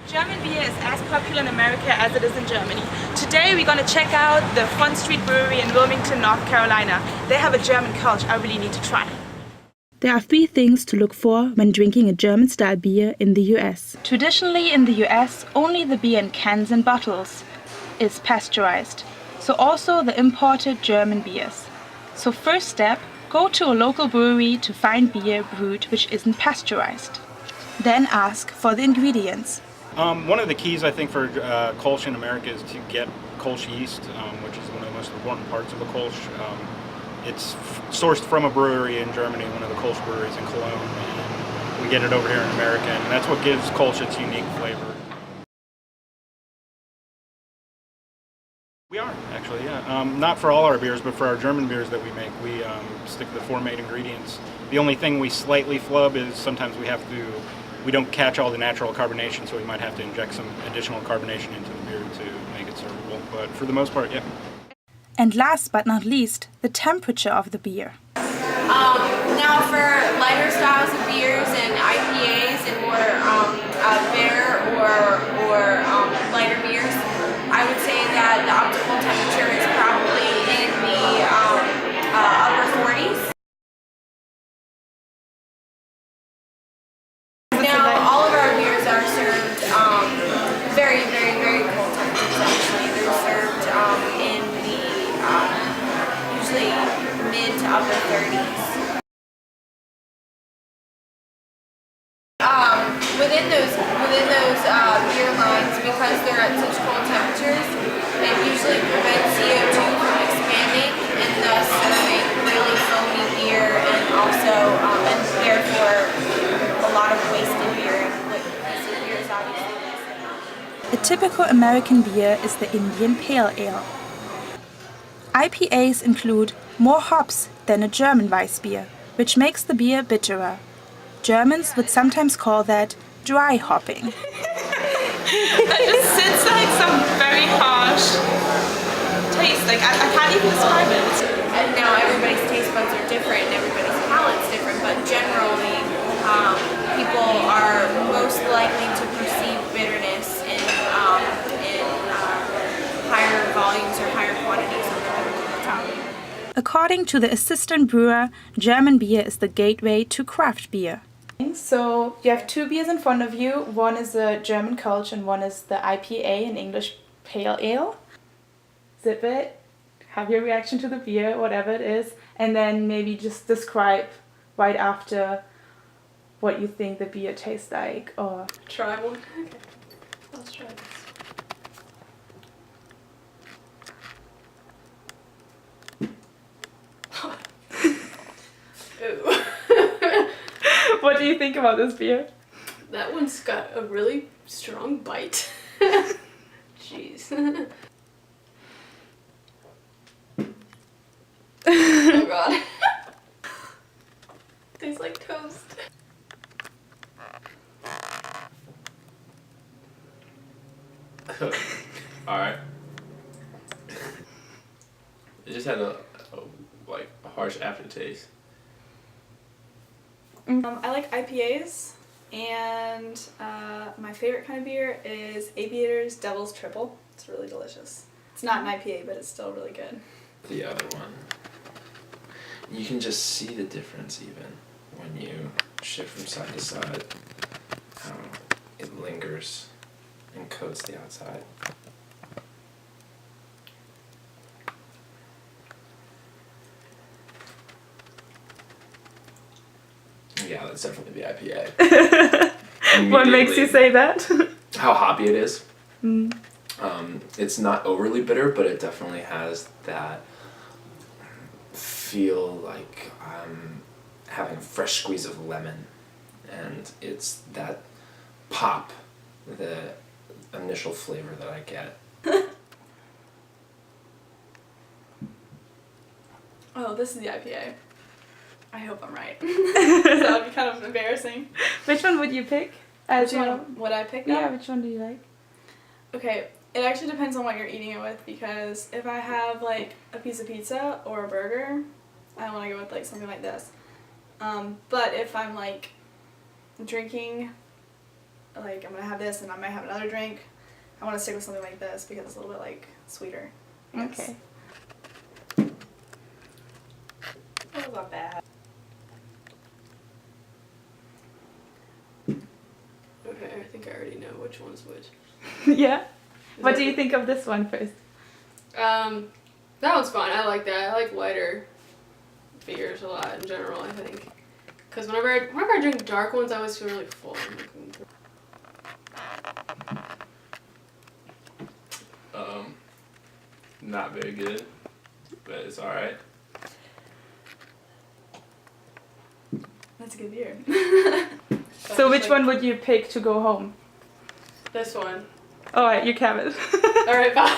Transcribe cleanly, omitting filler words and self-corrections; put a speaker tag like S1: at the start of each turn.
S1: German beer is as popular in America as it is in Germany. Today we're going to check out the Front Street Brewery in Wilmington, North Carolina. They have a German culture I really need to try. There are 3 things to look for when drinking a German-style beer in the US. Traditionally in the US, only the beer in cans and bottles is pasteurized. So also the imported German beers. So first step, go to a local brewery to find beer brewed which isn't pasteurized. Then ask for the ingredients.
S2: One of the keys, I think, for Kolsch in America is to get Kolsch yeast, which is one of the most important parts of a Kolsch. It's sourced from a brewery in Germany, one of the Kolsch breweries in Cologne, and we get it over here in America, and that's what gives Kolsch its unique flavor. We are, actually, yeah. Not for all our beers, but for our German beers that we make, we stick to the 4 main ingredients. The only thing we slightly flub is sometimes we don't catch all the natural carbonation, so we might have to inject some additional carbonation into the beer to make it servable. But for the most part, yeah.
S1: And last but not least, the temperature of the beer.
S3: Now for lighter styles of beers and IPAs and more bitter or lighter beers, I would say that the optimal temperature is probably in the upper 40s. Now all of our beers are served very, very, very cold temperatures actually. They're served in the usually mid to upper 30s. Within those beer lines, because they're at such cold temperatures, it usually prevents CO2 from expanding and thus serving really foamy beer and also and therefore a lot of wasted beer. Like wasted beer is obviously wasted.
S1: A typical American beer is the Indian Pale Ale. IPAs include more hops than a German Weissbier, which makes the beer bitterer. Germans would sometimes call that dry hopping. That just sits like some very harsh taste. Like I can't even describe it.
S3: And now everybody's taste buds are different and everybody's palate's different, but generally people are most likely to perceive bitterness in higher volumes or higher quantities on the tongue.
S1: According to the assistant brewer, German beer is the gateway to craft beer. So you have 2 beers in front of you. One is the German Kolsch and one is the IPA, in English Pale Ale. Sip it, have your reaction to the beer, whatever it is, and then maybe just describe right after what you think the beer tastes like. Or
S4: try one? Okay. Let's try this. Ooh.
S1: what do you think about this beer?
S4: That one's got a really strong bite. Jeez. Oh god. Tastes like toast.
S5: Alright. It just had a harsh aftertaste.
S6: I like IPAs, and my favorite kind of beer is Aviator's Devil's Triple. It's really delicious. It's not an IPA, but it's still really good.
S5: The other one. You can just see the difference even when you shift from side to side. How it lingers and coats the outside. Yeah, that's definitely the IPA.
S1: What makes you say that?
S5: How hoppy it is. It's not overly bitter, but it definitely has that feel like I'm having a fresh squeeze of lemon, and it's that pop, the initial flavor that I get.
S6: Oh, this is the IPA. I hope I'm right. That would be kind of embarrassing.
S1: Which one would you pick?
S6: Which one would I pick now?
S1: Yeah, which one do you like?
S6: Okay, it actually depends on what you're eating it with, because if I have like a piece of pizza or a burger, I want to go with like something like this. But if I'm like drinking like I'm gonna have this and I might have another drink, I want to stick with something like this because it's a little bit like sweeter. I guess.
S1: Okay.
S4: Oh, not bad. Okay, I think I already know which one's which.
S1: Yeah. What do you think of this one first?
S4: That one's fun. I like that. I like lighter beers a lot in general, I think. Because whenever I drink dark ones, I always feel really full.
S5: Not very good, but it's alright.
S6: That's a good beer.
S1: So which one would you pick to go home?
S4: This one.
S1: Alright, you have it.
S4: Alright, bye.